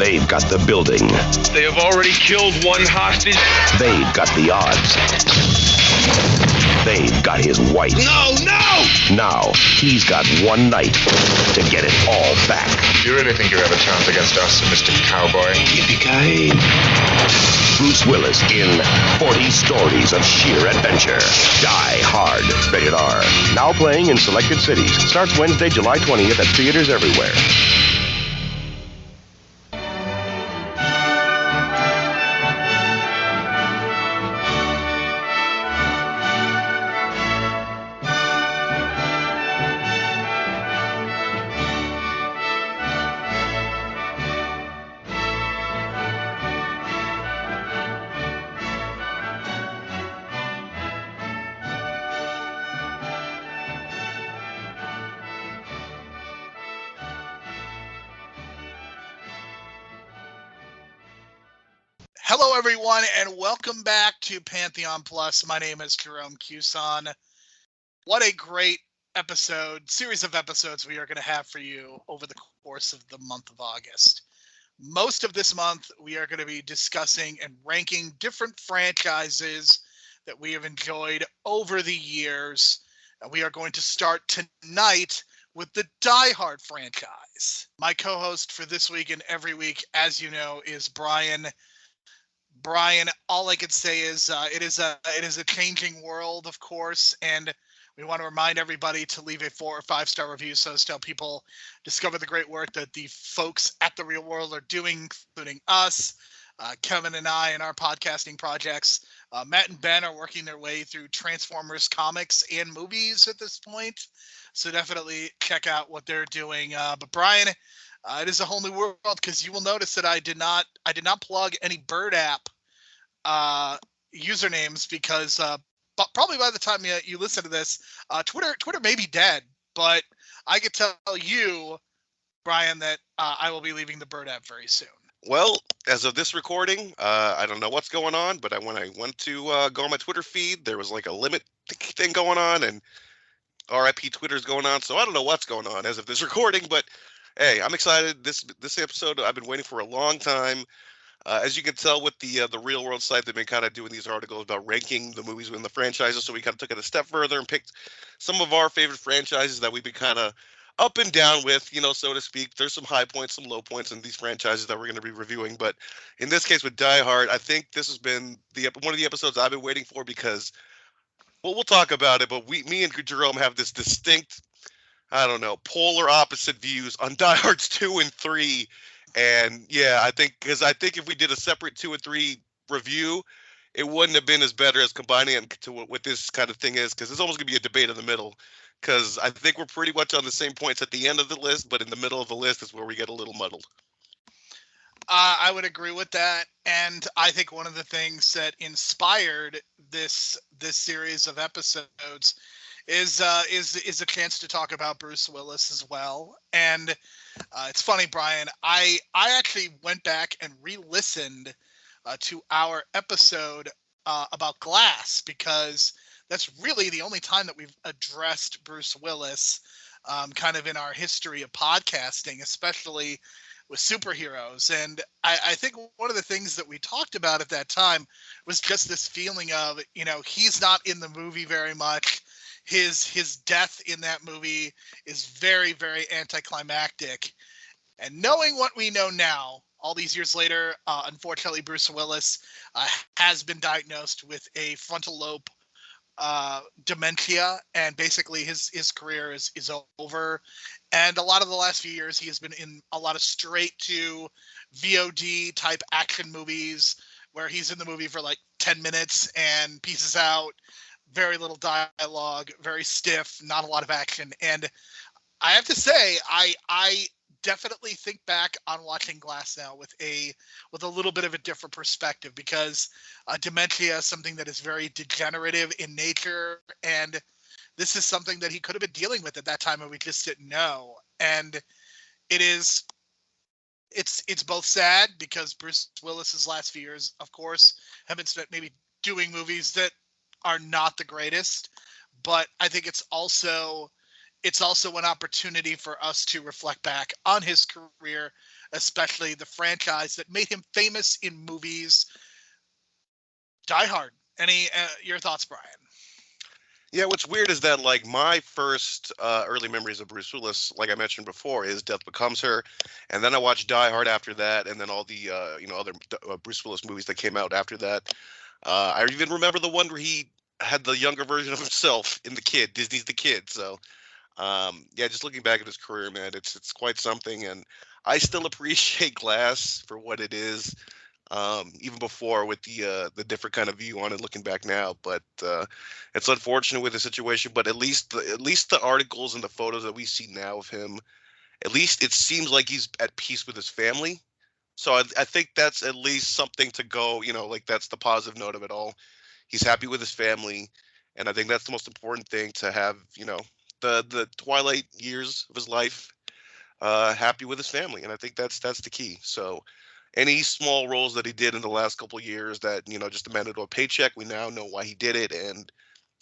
They've got the building. They have already killed one hostage. They've got the odds. They've got his wife. No! Now, he's got one night to get it all back. You really think you have a chance against us, Mr. Cowboy? Yippee-ki-yay. Bruce Willis in 40 stories of sheer adventure. Die Hard. Rated R. Now playing in selected cities. Starts Wednesday, July 20th at theaters everywhere. Hello, everyone, and welcome back to Pantheon Plus. My name is Jerome Cuson. What a great series of episodes we are going to have for you over the course of the month of August. Most of this month, we are going to be discussing and ranking different franchises that we have enjoyed over the years. And we are going to start tonight with the Die Hard franchise. My co-host for this week and every week, as you know, is Brian. Brian, all I could say is it is a changing world, of course, and we want to remind everybody to leave a 4 or 5 star review so as to help people discover the great work that the folks at The Real World are doing, including us, Kevin and I, and our podcasting projects. Matt and Ben are working their way through Transformers comics and movies at this point, so definitely check out what they're doing. But Brian, it is a whole new world because you will notice that I did not plug any Bird app usernames because but probably by the time you listen to this, Twitter may be dead. But I could tell you, Brian, that I will be leaving the Bird app very soon. Well, as of this recording, I don't know what's going on, but when I went to go on my Twitter feed, there was like a limit thing going on, and RIP Twitter's going on, so I don't know what's going on as of this recording, but hey, I'm excited. This episode I've been waiting for a long time. As you can tell with the Real World site, they've been kind of doing these articles about ranking the movies within the franchises, so we kind of took it a step further and picked some of our favorite franchises that we've been kind of up and down with, so to speak. There's some high points, some low points in these franchises that we're going to be reviewing, but in this case with Die Hard, I think this has been one of the episodes I've been waiting for because, well, we'll talk about it, but me and Jerome have this distinct, I don't know, polar opposite views on Die Hards 2 and 3. And yeah, I think if we did a separate 2 and 3 review, it wouldn't have been as better as combining it to what this kind of thing is, because it's almost going to be a debate in the middle. Because I think we're pretty much on the same points at the end of the list, but in the middle of the list is where we get a little muddled. I would agree with that, and I think one of the things that inspired this series of episodes is a chance to talk about Bruce Willis as well. And it's funny, Brian, I actually went back and re-listened to our episode about Glass, because that's really the only time that we've addressed Bruce Willis kind of in our history of podcasting, especially with superheroes. And I think one of the things that we talked about at that time was just this feeling of, he's not in the movie very much. His death in that movie is very, very anticlimactic. And knowing what we know now, all these years later, unfortunately, Bruce Willis has been diagnosed with a frontal lobe dementia, and basically his career is over. And a lot of the last few years, he has been in a lot of straight to VOD type action movies where he's in the movie for like 10 minutes and pieces out. Very little dialogue, very stiff, not a lot of action. And I have to say, I definitely think back on watching Glass now with a little bit of a different perspective, because dementia is something that is very degenerative in nature, and this is something that he could have been dealing with at that time and we just didn't know. And it's both sad because Bruce Willis's last few years, of course, have been spent maybe doing movies that are not the greatest, but I think it's also it's also an opportunity for us to reflect back on his career, especially the franchise that made him famous in movies. Die Hard. Any your thoughts, Brian? Yeah, what's weird is that like my first early memories of Bruce Willis, like I mentioned before, is Death Becomes Her, and then I watched Die Hard after that, and then all the other Bruce Willis movies that came out after that. I even remember the one where he had the younger version of himself in The Kid, Disney's The Kid. So yeah, just looking back at his career, man, it's quite something, and I still appreciate Glass for what it is. Even before with the different kind of view on it looking back now, but it's unfortunate with the situation. But at least the articles and the photos that we see now of him, at least it seems like he's at peace with his family. So I think that's at least something to go, like that's the positive note of it all. He's happy with his family, and I think that's the most important thing to have, the twilight years of his life, happy with his family, and I think that's the key. So any small roles that he did in the last couple of years that just amounted to a paycheck, we now know why he did it, and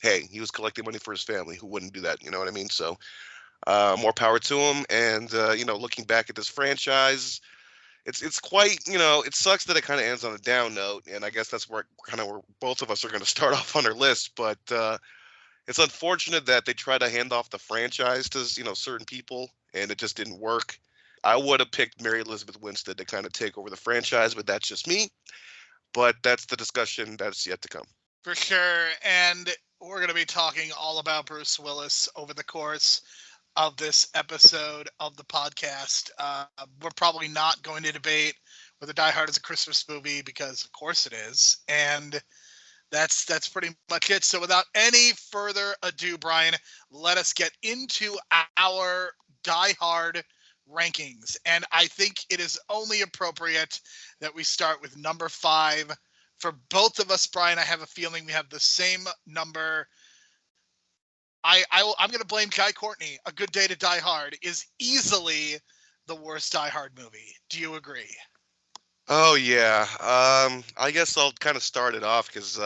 hey, he was collecting money for his family. Who wouldn't do that? You know what I mean? So more power to him. And looking back at this franchise, it's quite, it sucks that it kind of ends on a down note, and I guess that's where both of us are going to start off on our list. But it's unfortunate that they try to hand off the franchise to certain people, and it just didn't work. I would have picked Mary Elizabeth Winstead to kind of take over the franchise, but that's just me. But that's the discussion that's yet to come. For sure. And we're going to be talking all about Bruce Willis over the course of this episode of the podcast. We're probably not going to debate whether Die Hard is a Christmas movie, because of course it is. And that's pretty much it. So without any further ado, Brian, let us get into our Die Hard rankings. And I think it is only appropriate that we start with number 5. For both of us, Brian, I have a feeling we have the same number. I'm going to blame Guy Courtney. A Good Day to Die Hard is easily the worst Die Hard movie. Do you agree? Oh, yeah. I guess I'll kind of start it off because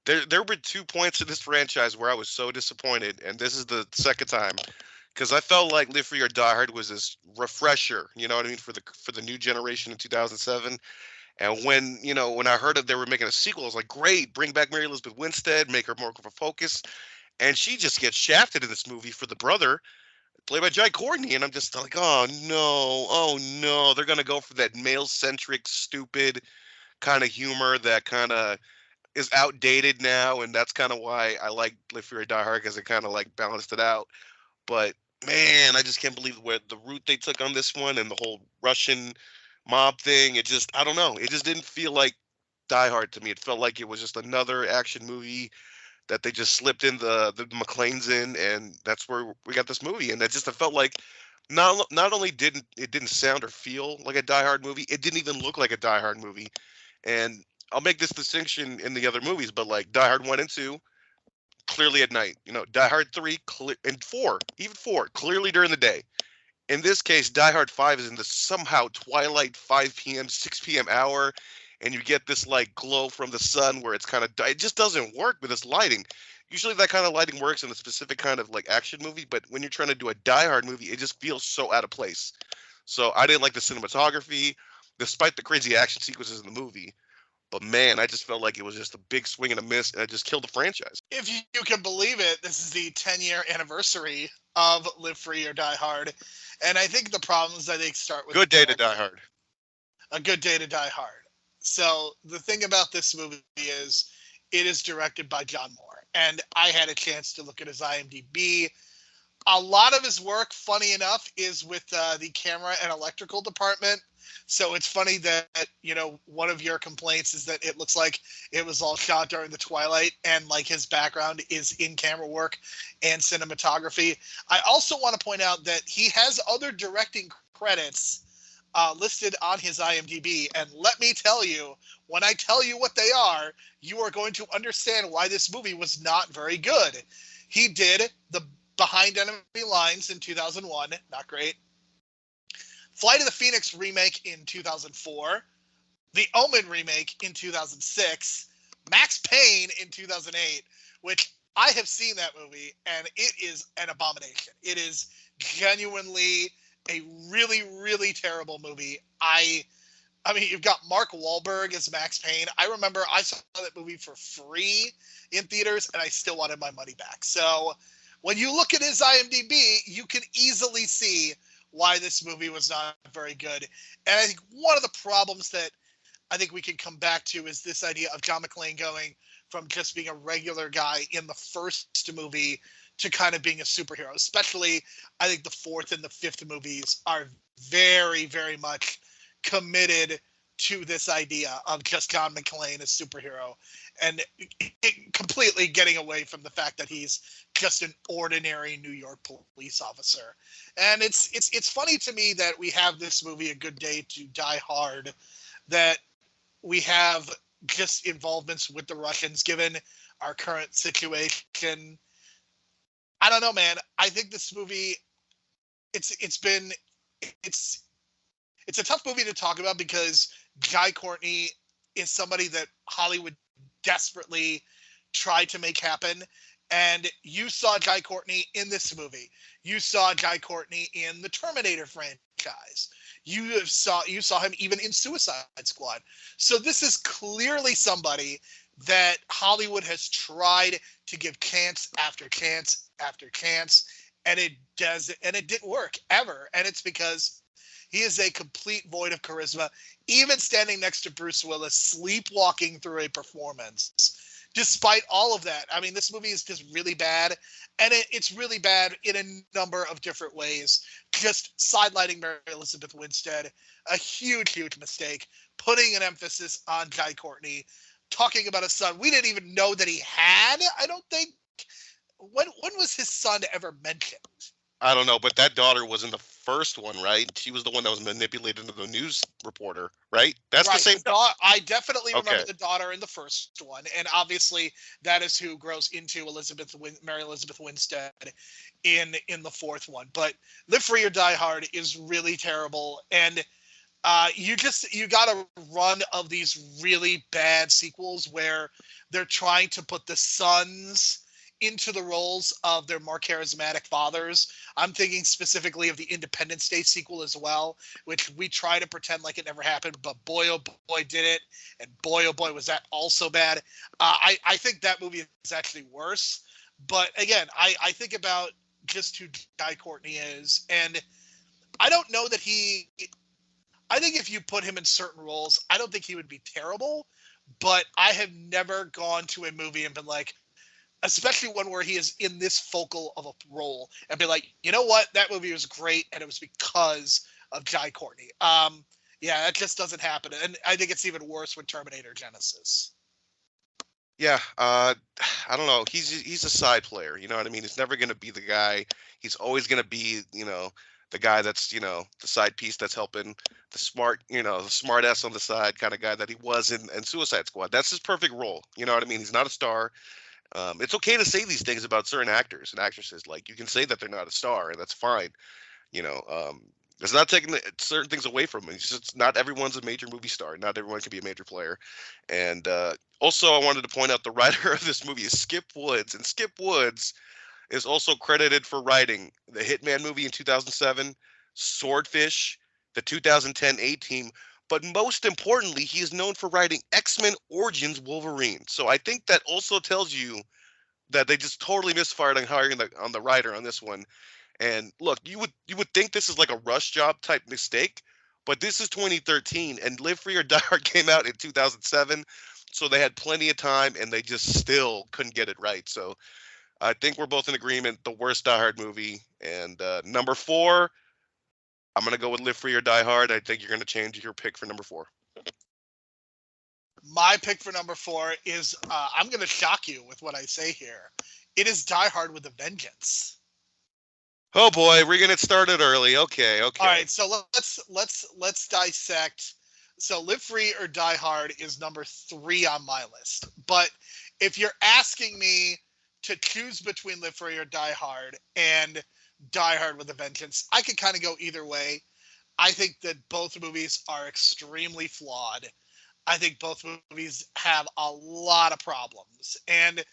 there were 2 points in this franchise where I was so disappointed, and this is the second time. Because I felt like Live Free or Die Hard was this refresher, you know what I mean, for the new generation in 2007. And when I heard that they were making a sequel, I was like, great, bring back Mary Elizabeth Winstead, make her more of a focus. And she just gets shafted in this movie for the brother, played by Jai Courtney. And I'm just like, oh no, they're going to go for that male-centric, stupid kind of humor that kind of is outdated now. And that's kind of why I like Live Free or Die Hard, because it kind of like balanced it out. But man, I just can't believe where the route they took on this one, and the whole Russian mob thing. It just, I don't know. It just didn't feel like Die Hard to me. It felt like it was just another action movie that they just slipped in the McClanes in, and that's where we got this movie. And it felt like not only didn't sound or feel like a Die Hard movie, it didn't even look like a Die Hard movie. And I'll make this distinction in the other movies, but like Die Hard 1 and 2, clearly at night. Die Hard 3 and 4, even 4, clearly during the day. In this case, Die Hard 5 is in the somehow twilight 5 p.m., 6 p.m. hour, and you get this like glow from the sun where it's kind of, it just doesn't work with this lighting. Usually that kind of lighting works in a specific kind of like action movie, but when you're trying to do a Die Hard movie, it just feels so out of place. So I didn't like the cinematography, despite the crazy action sequences in the movie. But man, I just felt like it was just a big swing and a miss, and it just killed the franchise. If you can believe it, this is the 10-year anniversary of Live Free or Die Hard. And I think the problems, start with... Good Day to Die Hard. A Good Day to Die Hard. So the thing about this movie is it is directed by John Moore. And I had a chance to look at his IMDb. A lot of his work, funny enough, is with the camera and electrical department. So it's funny that, one of your complaints is that it looks like it was all shot during the twilight, and like his background is in camera work and cinematography. I also want to point out that he has other directing credits listed on his IMDb. And let me tell you, when I tell you what they are, you are going to understand why this movie was not very good. He did the Behind Enemy Lines in 2001, not great. Flight of the Phoenix remake in 2004, The Omen remake in 2006, Max Payne in 2008, which I have seen that movie, and it is an abomination. It is genuinely a really, really terrible movie. I mean, you've got Mark Wahlberg as Max Payne. I remember I saw that movie for free in theaters, and I still wanted my money back. So when you look at his IMDb, you can easily see why this movie was not very good. And I think one of the problems that I think we can come back to is this idea of John McClane going from just being a regular guy in the first movie to kind of being a superhero. Especially, I think the fourth and the fifth movies are very, very much committed to this idea of just John McClane as superhero, and completely getting away from the fact that he's just an ordinary New York police officer. And it's funny to me that we have this movie, A Good Day to Die Hard, that we have just involvements with the Russians, given our current situation. I don't know, man. I think this movie, it's a tough movie to talk about because Guy Courtney is somebody that Hollywood desperately tried to make happen. And you saw Guy Courtney in this movie. You saw Guy Courtney in the Terminator franchise. You saw him even in Suicide Squad. So this is clearly somebody that Hollywood has tried to give chance after chance after chance, and it didn't work ever. And it's because he is a complete void of charisma, even standing next to Bruce Willis, sleepwalking through a performance. Despite all of that, I mean, this movie is just really bad, and it's really bad in a number of different ways. Just sidelining Mary Elizabeth Winstead, a huge, huge mistake. Putting an emphasis on Guy Courtney, talking about a son we didn't even know that he had. I don't think. When was his son ever mentioned? I don't know, but that daughter was in the first one, right? She was the one that was manipulated into the news reporter, right? That's right. The same. I definitely remember the daughter in the first one, and obviously that is who grows into Mary Elizabeth Winstead in the fourth one. But Live Free or Die Hard is really terrible, and you got a run of these really bad sequels where they're trying to put the sons into the roles of their more charismatic fathers. I'm thinking specifically of the Independence Day sequel as well, which we try to pretend like it never happened, but boy, oh boy, did it. And boy, oh boy, was that also bad. I think that movie is actually worse. But again, I think about just who Guy Courtney is. And I don't know that I think if you put him in certain roles, I don't think he would be terrible. But I have never gone to a movie and been like, especially one where he is in this focal of a role, and be like, you know what, that movie was great, and it was because of Guy Courtney. Yeah, that just doesn't happen, and I think it's even worse with Terminator Genesis. Yeah, I don't know. He's a side player. You know what I mean? He's never going to be the guy. He's always going to be, the guy that's, the side piece that's helping the smart, the smart ass on the side kind of guy that he was in Suicide Squad. That's his perfect role. You know what I mean? He's not a star. It's okay to say these things about certain actors and actresses. Like, you can say that they're not a star, and that's fine. It's not taking certain things away from them. It's just not everyone's a major movie star. Not everyone can be a major player. And also, I wanted to point out the writer of this movie is Skip Woods, and Skip Woods is also credited for writing the Hitman movie in 2007, Swordfish, the 2010 A-Team. But most importantly, he is known for writing X-Men Origins Wolverine. So I think that also tells you that they just totally misfired on hiring on the writer on this one. And look, you would think this is like a rush job type mistake, but this is 2013, and Live Free or Die Hard came out in 2007, so they had plenty of time, and they just still couldn't get it right. So I think we're both in agreement, the worst Die Hard movie. And number 4, I'm going to go with Live Free or Die Hard. I think you're going to change your pick for number 4. My pick for number 4 is, I'm going to shock you with what I say here. It is Die Hard with a Vengeance. Oh boy, we're going to start it early. Okay. All right, so let's dissect. So Live Free or Die Hard is number 3 on my list. But if you're asking me to choose between Live Free or Die Hard and Die Hard with a Vengeance, I could kind of go either way. I think that both movies are extremely flawed. I think both movies have a lot of problems. And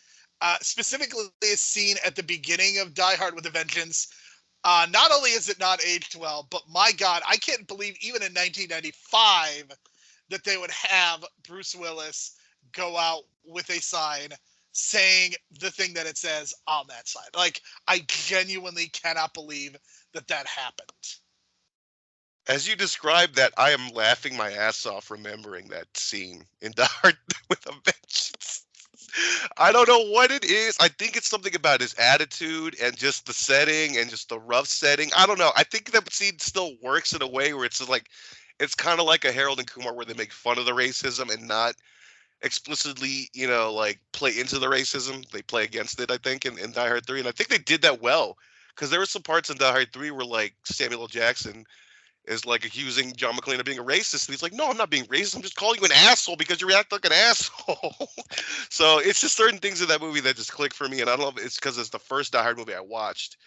specifically a scene at the beginning of Die Hard with a Vengeance. Not only is it not aged well, but my God, I can't believe even in 1995 that they would have Bruce Willis go out with a sign saying the thing that it says on that sign. Like, I genuinely cannot believe that happened. As you described that, I am laughing my ass off remembering that scene in Die Hard with a Vengeance. I don't know what it is. I think it's something about his attitude and just the setting and just the rough setting. I don't know. I think that scene still works in a way where it's like, it's kind of like a Harold and Kumar where they make fun of the racism and not explicitly, like play into the racism. They play against it, I think, in Die Hard 3. And I think they did that well because there were some parts in Die Hard 3 where like Samuel L. Jackson is like accusing John McClane of being a racist. And he's like, no, I'm not being racist. I'm just calling you an asshole because you react like an asshole. So it's just certain things in that movie that just click for me. And I don't know if it's because it's the first Die Hard movie I watched.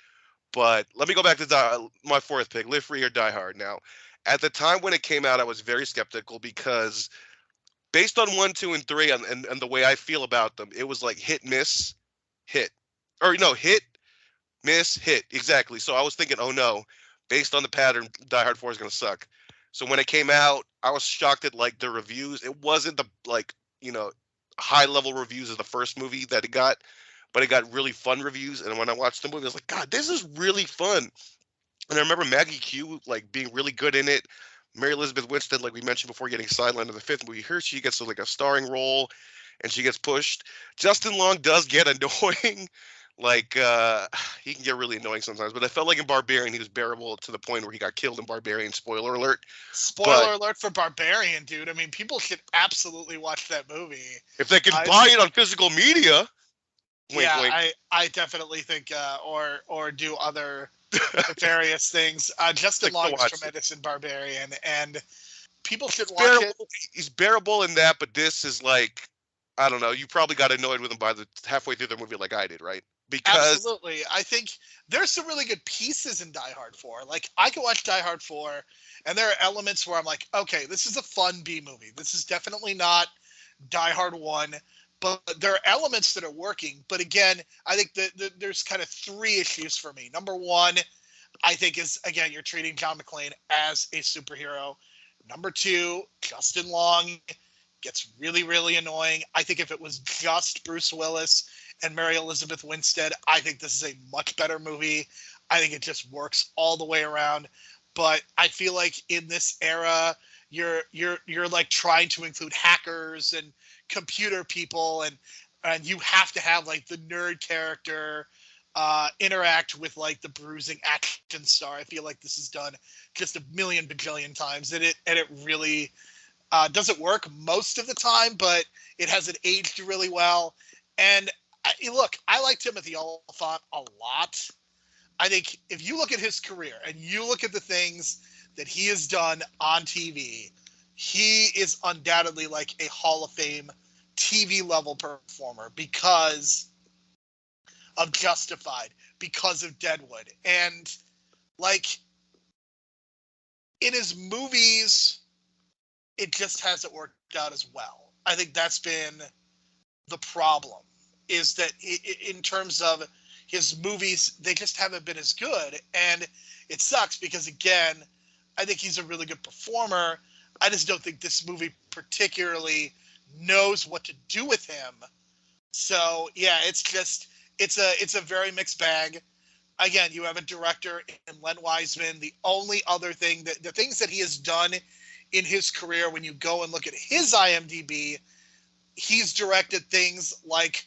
But let me go back to my fourth pick, Live Free or Die Hard. Now, at the time when it came out, I was very skeptical because based on 1, 2, and 3 and the way I feel about them, it was like hit, miss, hit. Or no, hit, miss, hit. Exactly. So I was thinking, oh no. Based on the pattern, Die Hard 4 is going to suck. So when it came out, I was shocked at like the reviews. It wasn't the high level reviews of the first movie that it got, but it got really fun reviews. And when I watched the movie, I was like, God, this is really fun. And I remember Maggie Q like being really good in it. Mary Elizabeth Winstead, like we mentioned before, getting sidelined in the fifth movie. Here she gets like a starring role, and she gets pushed. Justin Long does get annoying. Like, he can get really annoying sometimes, but I felt like in Barbarian, he was bearable to the point where he got killed in Barbarian. Spoiler alert. Spoiler alert for Barbarian, dude. I mean, people should absolutely watch that movie. If they can buy it on physical media. Wink, yeah, wink. I definitely think, or do other various things. Justin Long is tremendous in Barbarian, and people should watch it. He's bearable in that, but this is like, I don't know. You probably got annoyed with him by the halfway through the movie like I did, right? Because absolutely. I think there's some really good pieces in Die Hard 4. Like, I can watch Die Hard 4, and there are elements where I'm like, okay, this is a fun B movie. This is definitely not Die Hard 1, but there are elements that are working. But again, I think that there's kind of three issues for me. Number one, I think is, again, you're treating John McClane as a superhero. Number two, Justin Long gets really, really annoying. I think if it was just Bruce Willis and Mary Elizabeth Winstead, I think this is a much better movie. I think it just works all the way around. But I feel like in this era, you're like trying to include hackers and computer people, and you have to have like the nerd character interact with like the bruising action star. I feel like this is done just a million bajillion times, and it really doesn't work most of the time, but it hasn't aged really well. And look, I like Timothy Olyphant a lot. I think if you look at his career and you look at the things that he has done on TV, he is undoubtedly like a Hall of Fame TV level performer because of Justified, because of Deadwood. And like in his movies, it just hasn't worked out as well. I think that's been the problem, is that in terms of his movies, they just haven't been as good. And it sucks because, again, I think he's a really good performer. I just don't think this movie particularly knows what to do with him. So, yeah, it's a very mixed bag. Again, you have a director in Len Wiseman. The only other thing, the things that he has done in his career, when you go and look at his IMDb, he's directed things like,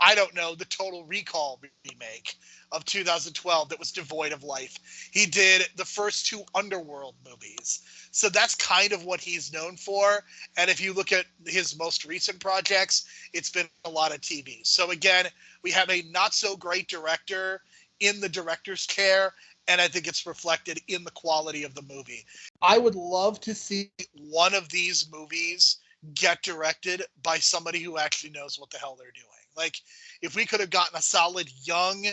I don't know, the Total Recall remake of 2012 that was devoid of life. He did the first two Underworld movies. So that's kind of what he's known for. And if you look at his most recent projects, it's been a lot of TV. So again, we have a not so great director in the director's chair, and I think it's reflected in the quality of the movie. I would love to see one of these movies get directed by somebody who actually knows what the hell they're doing. Like, if we could have gotten a solid young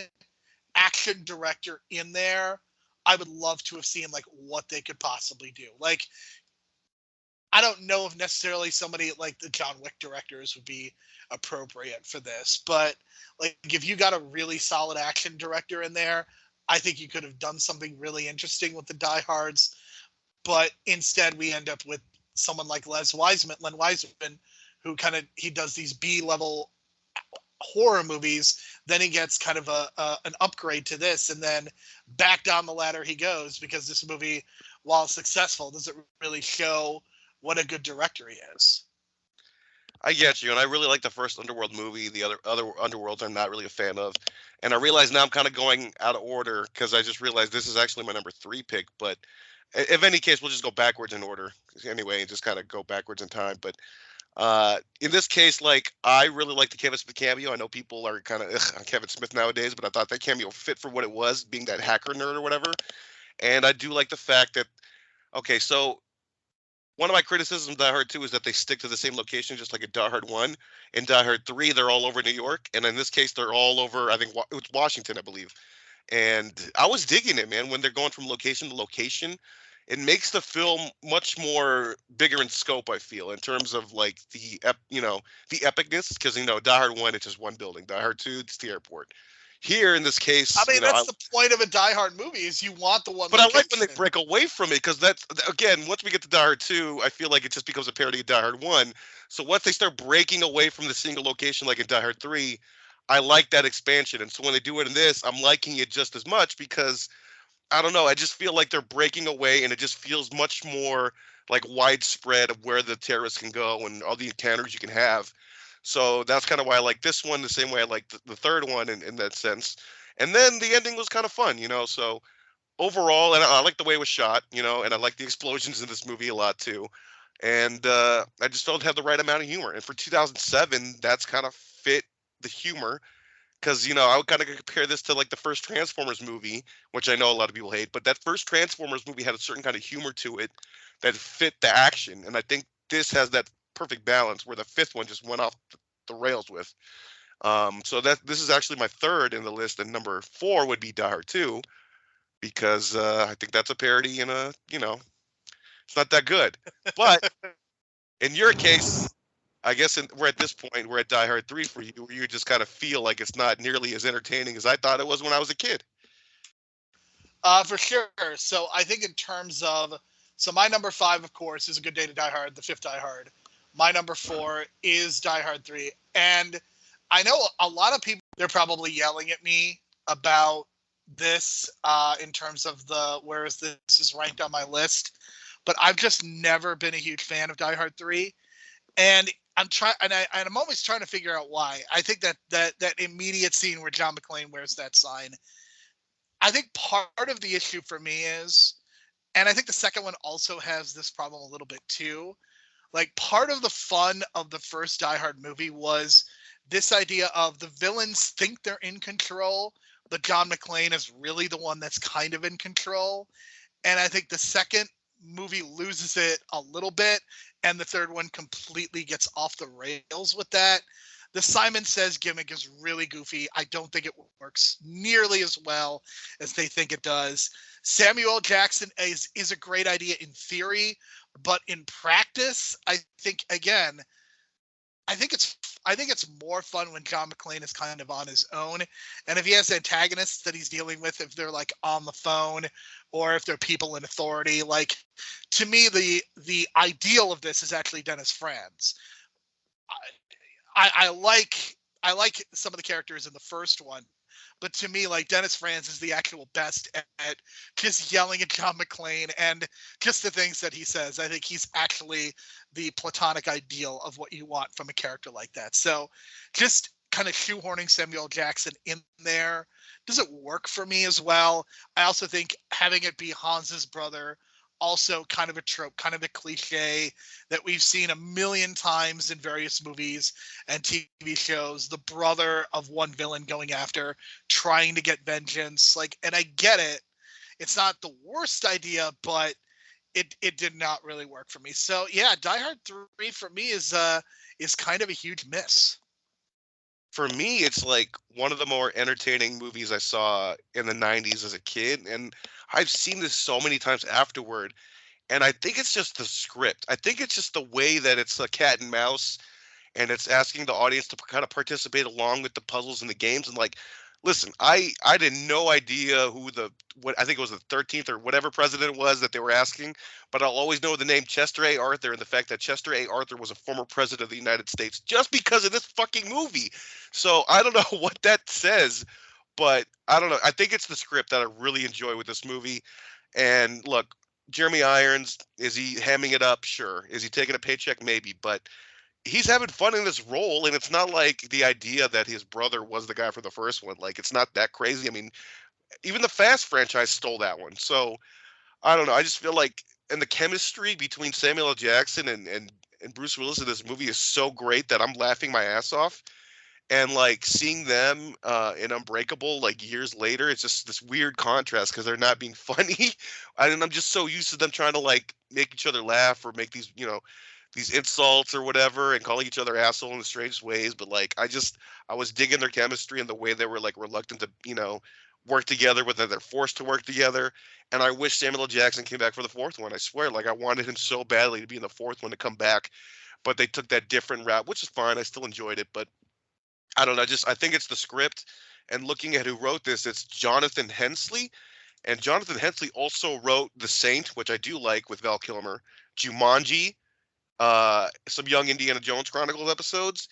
action director in there, I would love to have seen like what they could possibly do. Like, I don't know if necessarily somebody like the John Wick directors would be appropriate for this, but like if you got a really solid action director in there, I think you could have done something really interesting with the diehards. But instead, we end up with someone like Len Wiseman, who he does these B-level horror movies. Then he gets kind of an upgrade to this, and then back down the ladder he goes, because this movie, while successful, doesn't really show what a good director he is. I get you, and I really like the first Underworld movie. The other Underworlds I'm not really a fan of, and I realize now I'm kind of going out of order because I just realized this is actually my number 3 pick. But if any case, we'll just go backwards in order anyway, and just kind of go backwards in time. But in this case, like, I really like the Kevin Smith cameo. I know people are kind of on Kevin Smith nowadays, but I thought that cameo fit for what it was, being that hacker nerd or whatever. And I do like the fact that, okay, so one of my criticisms of Die Hard 2 is that they stick to the same location, just like in Die Hard 1. In Die Hard 3, they're all over New York. And in this case, they're all over, I think, it's Washington, I believe. And I was digging it, man, when they're going from location to location. It makes the film much more bigger in scope, I feel, in terms of, like, the epicness. Because, Die Hard 1, it's just one building. Die Hard 2, it's the airport. Here, in this case, I mean, that's the point of a Die Hard movie, is you want the one. But I like when they break away from it, because that's, again, once we get to Die Hard 2, I feel like it just becomes a parody of Die Hard 1. So once they start breaking away from the single location, like in Die Hard 3, I like that expansion. And so when they do it in this, I'm liking it just as much, because I don't know, I just feel like they're breaking away, and it just feels much more like widespread of where the terrorists can go and all the encounters you can have. So that's kind of why I like this one, the same way I like the third one in that sense. And then the ending was kind of fun, so overall, and I like the way it was shot, and I like the explosions in this movie a lot too. And I just felt it had the right amount of humor. And for 2007, that's kind of fit the humor. Because, I would kind of compare this to, like, the first Transformers movie, which I know a lot of people hate. But that first Transformers movie had a certain kind of humor to it that fit the action. And I think this has that perfect balance, where the fifth one just went off the rails with. So this is actually my third in the list. And number 4 would be Die Hard 2. Because I think that's a parody, and, it's not that good. But in your case, I guess we're at this point, we're at Die Hard 3 for you, where you just kind of feel like it's not nearly as entertaining as I thought it was when I was a kid. For sure. So I think in terms of, my number 5, of course, is A Good Day to Die Hard, the 5th Die Hard. My number 4 is Die Hard 3. And I know a lot of people, they're probably yelling at me about this in terms of where this is ranked on my list. But I've just never been a huge fan of Die Hard 3. And I'm always trying to figure out why. I think that immediate scene where John McClane wears that sign, I think part of the issue for me is, and I think the second one also has this problem a little bit too, like, part of the fun of the first Die Hard movie was this idea of the villains think they're in control, but John McClane is really the one that's kind of in control. And I think the second movie loses it a little bit, and the third one completely gets off the rails with that. The Simon Says gimmick is really goofy. I don't think it works nearly as well as they think it does. Samuel L. Jackson is a great idea in theory, but in practice, I think it's more fun when John McClane is kind of on his own. And if he has antagonists that he's dealing with, if they're, like, on the phone, or if they're people in authority, like, to me, the ideal of this is actually Dennis Franz. I like some of the characters in the first one, but to me, like, Dennis Franz is the actual best at just yelling at John McClane and just the things that he says. I think he's actually the platonic ideal of what you want from a character like that. So just kind of shoehorning Samuel Jackson in there doesn't work for me as well. I also think having it be Hans's brother, also kind of a trope, kind of a cliche that we've seen a million times in various movies and TV shows, the brother of one villain going after, trying to get vengeance. Like, and I get it. It's not the worst idea, but it did not really work for me. So yeah, Die Hard 3 for me is kind of a huge miss. For me, it's like one of the more entertaining movies I saw in the 90s as a kid. And I've seen this so many times afterward. And I think it's just the script. I think it's just the way that it's a cat and mouse, and it's asking the audience to kind of participate along with the puzzles and the games. And like, listen, I had no idea who what I think it was the 13th or whatever president it was that they were asking, but I'll always know the name Chester A. Arthur and the fact that Chester A. Arthur was a former president of the United States just because of this fucking movie. So I don't know what that says, but I don't know. I think it's the script that I really enjoy with this movie. And look, Jeremy Irons, is he hamming it up? Sure. Is he taking a paycheck? Maybe. But he's having fun in this role, and it's not like the idea that his brother was the guy for the first one. Like, it's not that crazy. I mean, even the Fast franchise stole that one. So I don't know. I just feel like, and the chemistry between Samuel L. Jackson and Bruce Willis in this movie is so great that I'm laughing my ass off. And like seeing them in Unbreakable like years later, it's just this weird contrast because they're not being funny. And I'm just so used to them trying to like make each other laugh or make these, these insults or whatever and calling each other asshole in the strangest ways. But like, I was digging their chemistry and the way they were like reluctant to, work together, whether they're forced to work together. And I wish Samuel L. Jackson came back for the fourth one. I swear, like I wanted him so badly to be in the fourth one to come back, but they took that different route, which is fine. I still enjoyed it, but I don't know. I think it's the script. And looking at who wrote this, it's Jonathan Hensley. And Jonathan Hensley also wrote The Saint, which I do like with Val Kilmer, Jumanji, some Young Indiana Jones Chronicles episodes,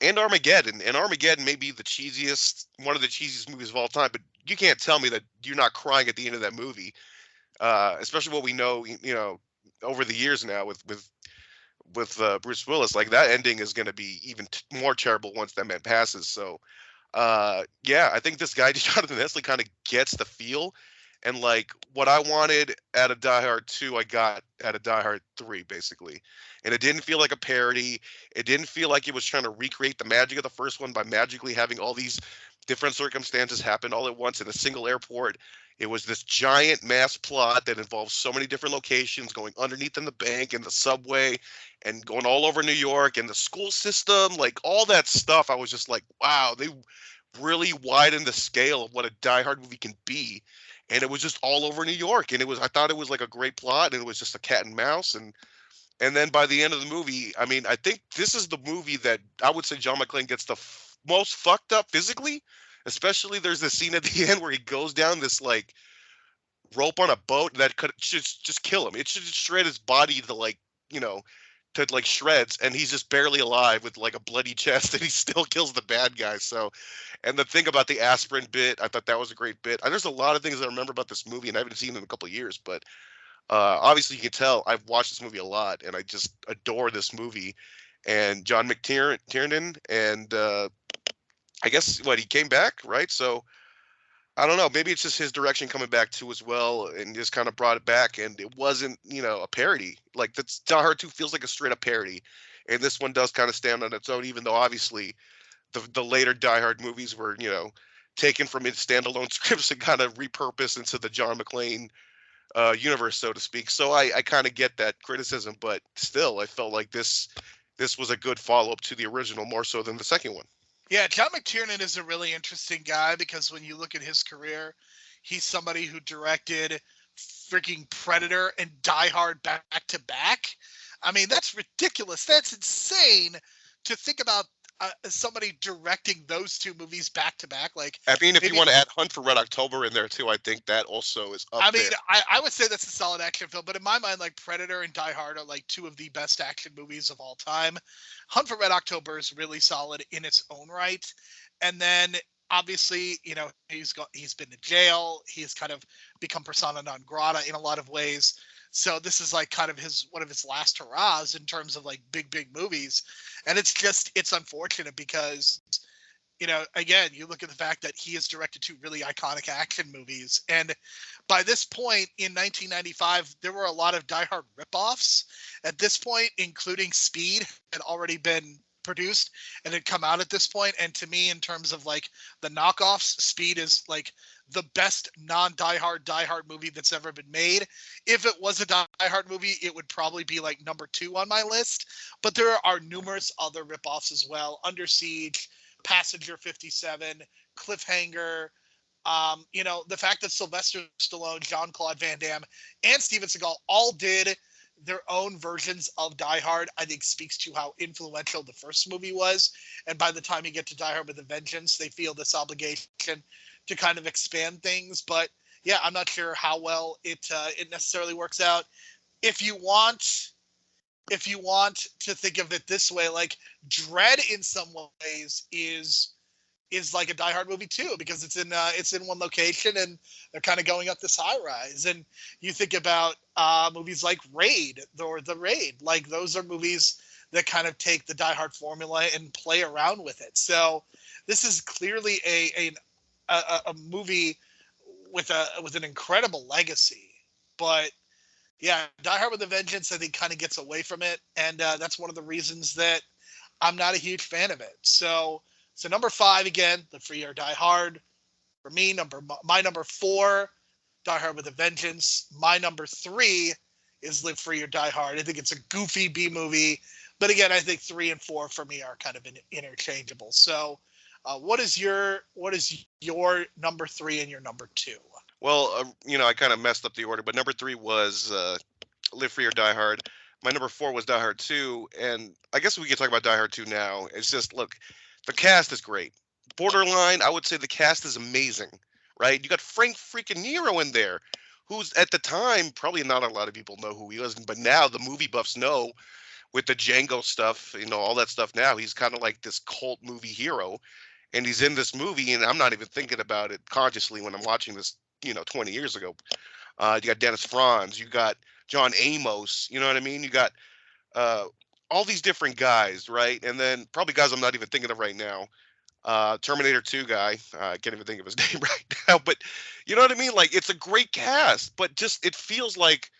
and Armageddon. And Armageddon may be one of the cheesiest movies of all time, but you can't tell me that you're not crying at the end of that movie, especially what we know, over the years now with Bruce Willis. Like that ending is going to be even more terrible once that man passes. So, yeah, I think this guy Jonathan Hensley kind of gets the feel, and like what I wanted out of Die Hard 2, I got out of Die Hard 3, basically. And it didn't feel like a parody. It didn't feel like it was trying to recreate the magic of the first one by magically having all these different circumstances happen all at once in a single airport. It was this giant mass plot that involves so many different locations, going underneath in the bank and the subway and going all over New York and the school system, like all that stuff. I was just like, wow, they really widened the scale of what a Die Hard movie can be. And it was just all over New York. And I thought it was like a great plot, and it was just a cat and mouse. And then by the end of the movie, I mean, I think this is the movie that I would say John McClane gets the most fucked up physically. Especially there's this scene at the end where he goes down this like rope on a boat that could just kill him. It should just shred his body to like, to like shreds, and he's just barely alive with like a bloody chest, and he still kills the bad guy. So, and the thing about the aspirin bit, I thought that was a great bit. There's a lot of things I remember about this movie, and I haven't seen it in a couple of years, but obviously you can tell I've watched this movie a lot, and I just adore this movie. And John McTiernan, and I guess he came back, right? So I don't know. Maybe it's just his direction coming back too as well, and just kind of brought it back. And it wasn't, a parody. Like that's Die Hard 2 feels like a straight up parody, and this one does kind of stand on its own. Even though obviously the later Die Hard movies were, taken from its standalone scripts and kind of repurposed into the John McClane universe, so to speak. So I kind of get that criticism, but still, I felt like this was a good follow up to the original, more so than the second one. Yeah, John McTiernan is a really interesting guy because when you look at his career, he's somebody who directed freaking Predator and Die Hard back to back. I mean, that's ridiculous. That's insane to think about somebody directing those two movies back to back. Like, I mean, if you want to add Hunt for Red October in there too, I think that also is up there. I would say that's a solid action film, but in my mind, like Predator and Die Hard are like two of the best action movies of all time. Hunt for Red October is really solid in its own right, and then obviously, he's been in jail. He's kind of become persona non grata in a lot of ways. So this is like kind of one of his last hurrahs in terms of like big movies. And it's unfortunate because, again, you look at the fact that he has directed two really iconic action movies. And by this point in 1995, there were a lot of Die Hard ripoffs. At this point, including Speed had already been produced and had come out at this point. And to me, in terms of like the knockoffs, Speed is like the best non-Die Hard movie that's ever been made. If it was a Die Hard movie, it would probably be like number 2 on my list. But there are numerous other ripoffs as well. Under Siege, Passenger 57, Cliffhanger, The fact that Sylvester Stallone, Jean-Claude Van Damme, and Steven Seagal all did their own versions of Die Hard, I think speaks to how influential the first movie was. And by the time you get to Die Hard with a Vengeance, they feel this obligation to kind of expand things. But yeah, I'm not sure how well it necessarily works out. If you want to think of it this way, like Dread in some ways is like a Die Hard movie too, because it's in one location and they're kind of going up this high rise. And you think about movies like Raid or The Raid, like those are movies that kind of take the Die Hard formula and play around with it. So this is clearly a movie with an incredible legacy. But yeah, Die Hard with a Vengeance, I think, kind of gets away from it, and that's one of the reasons that I'm not a huge fan of it. So number 5 again, Live Free or Die Hard. For me, my number 4, Die Hard with a Vengeance. My number 3 is Live Free or Die Hard. I think it's a goofy B movie, but again, I think 3 and 4 for me are kind of interchangeable. So, what is your number 3 and your number 2? Well, I kind of messed up the order, but number 3 was Live Free or Die Hard. My number 4 was Die Hard 2, and I guess we can talk about Die Hard 2 now. It's just, look, the cast is great. Borderline, I would say the cast is amazing, right? You got Frank freaking Nero in there, who's at the time, probably not a lot of people know who he was, but now the movie buffs know with the Django stuff, all that stuff now. He's kind of like this cult movie hero, and he's in this movie, and I'm not even thinking about it consciously when I'm watching this 20 years ago. You got Dennis Franz, you got John Amos, you know what I mean? You got all these different guys, right? And then probably guys I'm not even thinking of right now. Terminator 2 guy, I can't even think of his name right now, but you know what I mean? Like, it's a great cast, but just it feels like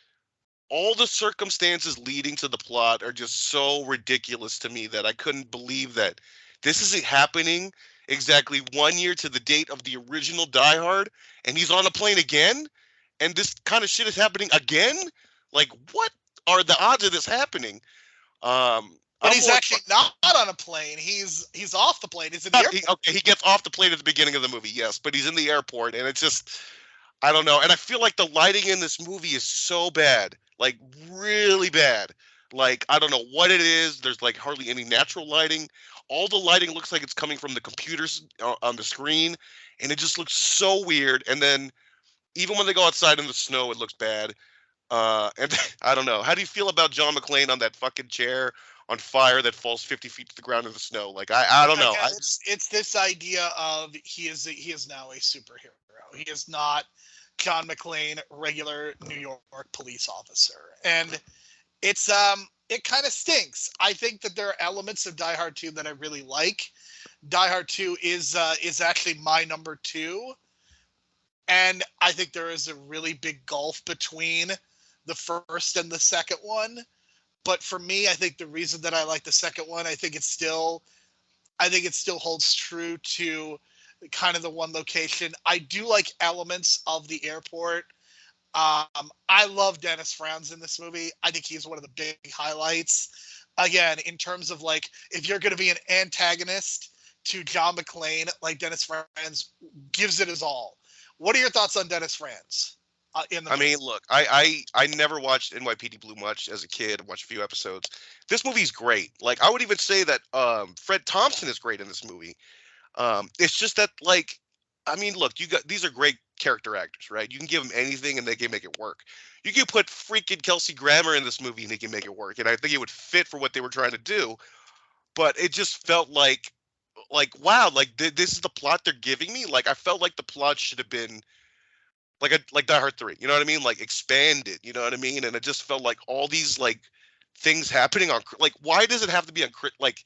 all the circumstances leading to the plot are just so ridiculous to me that I couldn't believe that this isn't happening exactly 1 year to the date of the original Die Hard, and he's on a plane again, and this kind of shit is happening again. Like, what are the odds of this happening? But he's actually not on a plane. He's off the plane. He's in the airport. He gets off the plane at the beginning of the movie, yes, but he's in the airport, and it's just, I don't know. And I feel like the lighting in this movie is so bad, like really bad. Like, I don't know what it is. There's like hardly any natural lighting. All the lighting looks like it's coming from the computers on the screen, and it just looks so weird. And then even when they go outside in the snow, it looks bad. And I don't know. How do you feel about John McClane on that fucking chair on fire that falls 50 feet to the ground in the snow? Like, I don't know. It's this idea of he is now a superhero. He is not John McClane, regular New York police officer, and it's it kind of stinks. I think that there are elements of Die Hard 2 that I really like. Die Hard 2 is actually my number 2, and I think there is a really big gulf between the first and the second one. But for me, I think the reason that I like the second one, I think it still holds true to kind of the one location. I do like elements of the airport. I love Dennis Franz in this movie. I think he's one of the big highlights. Again, in terms of like, if you're going to be an antagonist to John McClane, like Dennis Franz gives it his all. What are your thoughts on Dennis Franz? Look, I never watched NYPD Blue much as a kid. I watched a few episodes. This movie's great. Like, I would even say that Fred Thompson is great in this movie. It's just that, like, look, these are great character actors, right? You can give them anything and they can make it work. You can put freaking Kelsey Grammer in this movie and they can make it work, and I think it would fit for what they were trying to do. But it just felt like wow, like this is the plot they're giving me. Like, I felt like the plot should have been like Die Hard 3, you know what I mean? Like, expanded, you know what I mean? And it just felt like all these like things happening on, like, why does it have to be on, like,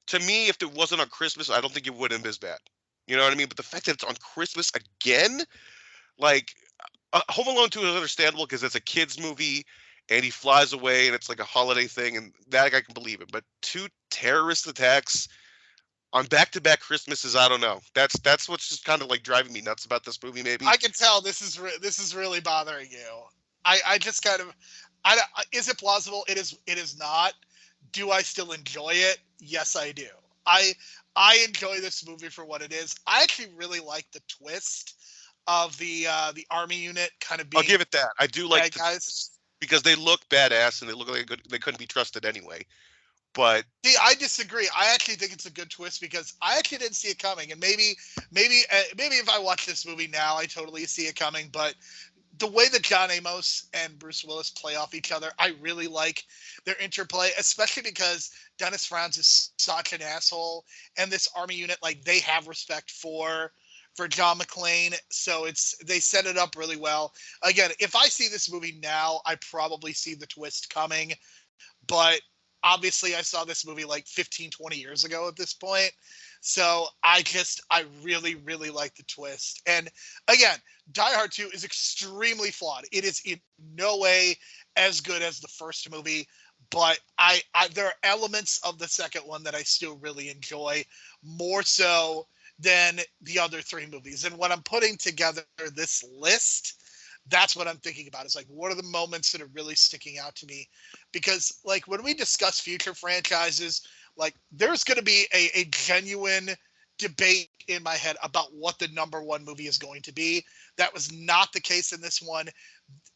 to me, if it wasn't on Christmas, I don't think it would have been as bad. You know what I mean? But the fact that it's on Christmas again, like, Home Alone 2 is understandable because it's a kid's movie and he flies away and it's like a holiday thing, and that I can believe it. But 2 terrorist attacks on back-to-back Christmases, I don't know. That's what's just kind of like driving me nuts about this movie. Maybe I can tell this is really bothering you. I just kind of, is it plausible? It is not. Do I still enjoy it? Yes, I do. I enjoy this movie for what it is. I actually really like the twist of the army unit kind of being. I'll give it that. I do like bad guys. because they look badass and they look like they couldn't be trusted anyway. But See, I disagree. I actually think it's a good twist because I actually didn't see it coming, and maybe if I watch this movie now, I totally see it coming. But the way that John Amos and Bruce Willis play off each other, I really like their interplay, especially because Dennis Franz is such an asshole, and this army unit, like, they have respect for John McClane, so they set it up really well. Again, if I see this movie now, I probably see the twist coming, but obviously I saw this movie like 15, 20 years ago at this point. So I really, really like the twist. And again, Die Hard 2 is extremely flawed. It is in no way as good as the first movie, but there are elements of the second one that I still really enjoy, more so than the other three movies. And when I'm putting together this list, that's what I'm thinking about. Is like, what are the moments that are really sticking out to me? Because like when we discuss future franchises, like there's going to be a genuine debate in my head about what the number one movie is going to be. That was not the case in this one.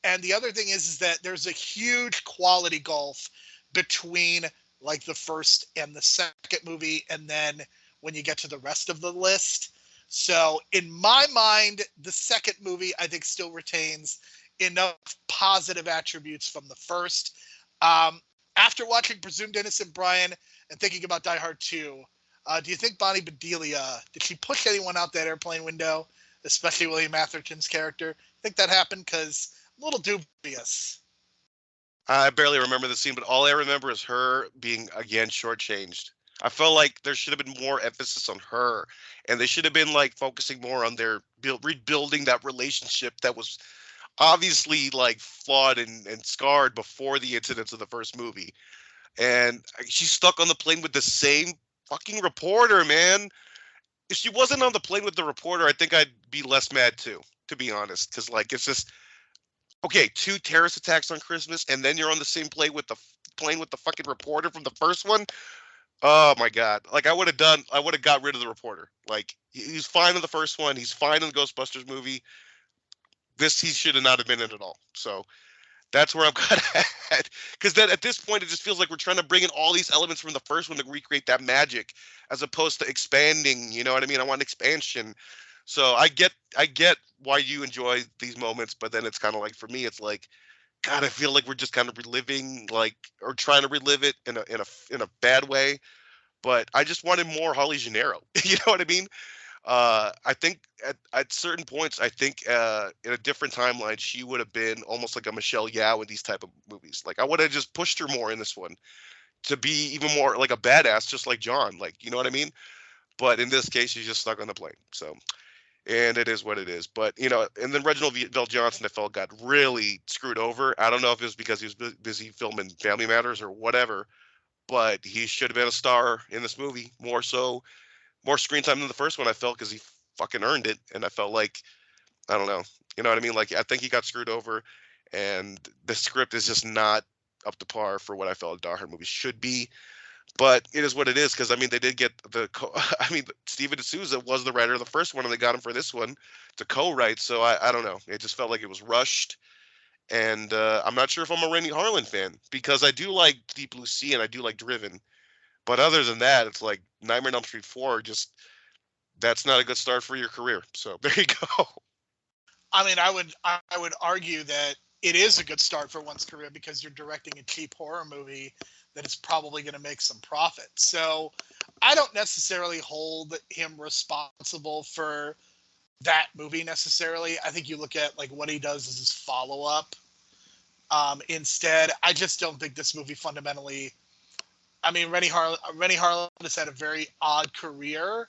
And the other thing is that there's a huge quality gulf between like the first and the second movie, and then when you get to the rest of the list. So in my mind, the second movie, I think, still retains enough positive attributes from the first. After watching Presumed Innocent, Brian, and thinking about Die Hard 2, do you think Bonnie Bedelia, did she push anyone out that airplane window, especially William Atherton's character? Think that happened? Because I'm a little dubious. I barely remember the scene, but all I remember is her being, again, shortchanged. I felt like there should have been more emphasis on her, and they should have been like focusing more on their rebuilding that relationship that was obviously like flawed and scarred before the incidents of the first movie. And she's stuck on the plane with the same fucking reporter, man. If she wasn't on the plane with the reporter, I think I'd be less mad too, to be honest, because like it's just okay, 2 terrorist attacks on Christmas, and then you're on the same plane with the fucking reporter from the first one. Oh my God. Like I would have got rid of the reporter. Like he's fine in the first one. He's fine in the Ghostbusters movie. He should have not have been in at all. So that's where I'm kind of at. Because then at this point, it just feels like we're trying to bring in all these elements from the first one to recreate that magic as opposed to expanding. You know what I mean? I want expansion. So I get why you enjoy these moments, but then it's kind of like, for me, it's like, God, I feel like we're just kind of reliving, like, or trying to relive it in a bad way. But I just wanted more Holly Gennaro. You know what I mean? I think at certain points, I think in a different timeline, she would have been almost like a Michelle Yeoh in these type of movies. Like I would have just pushed her more in this one to be even more like a badass, just like John. Like, you know what I mean? But in this case, she's just stuck on the plane. So. And it is what it is. But, you know, and then Reginald Vell Johnson, I felt, got really screwed over. I don't know if it was because he was busy filming Family Matters or whatever, but he should have been a star in this movie. More screen time than the first one, I felt, because he fucking earned it. And I felt like, I don't know. You know what I mean? Like, I think he got screwed over, and the script is just not up to par for what I felt a Die Hard movie should be. But it is what it is, because, I mean, they did get Steven D'Souza was the writer of the first one, and they got him for this one to co-write. So I don't know. It just felt like it was rushed. And I'm not sure if I'm a Rennie Harlan fan, because I do like Deep Blue Sea and I do like Driven. But other than that, it's like Nightmare on Elm Street 4, that's not a good start for your career. So there you go. I mean, I would argue that it is a good start for one's career because you're directing a cheap horror movie that is probably going to make some profit. So I don't necessarily hold him responsible for that movie necessarily. I think you look at like what he does as his follow-up. Instead, I just don't think this movie fundamentally. I mean, Rennie Harlan has had a very odd career,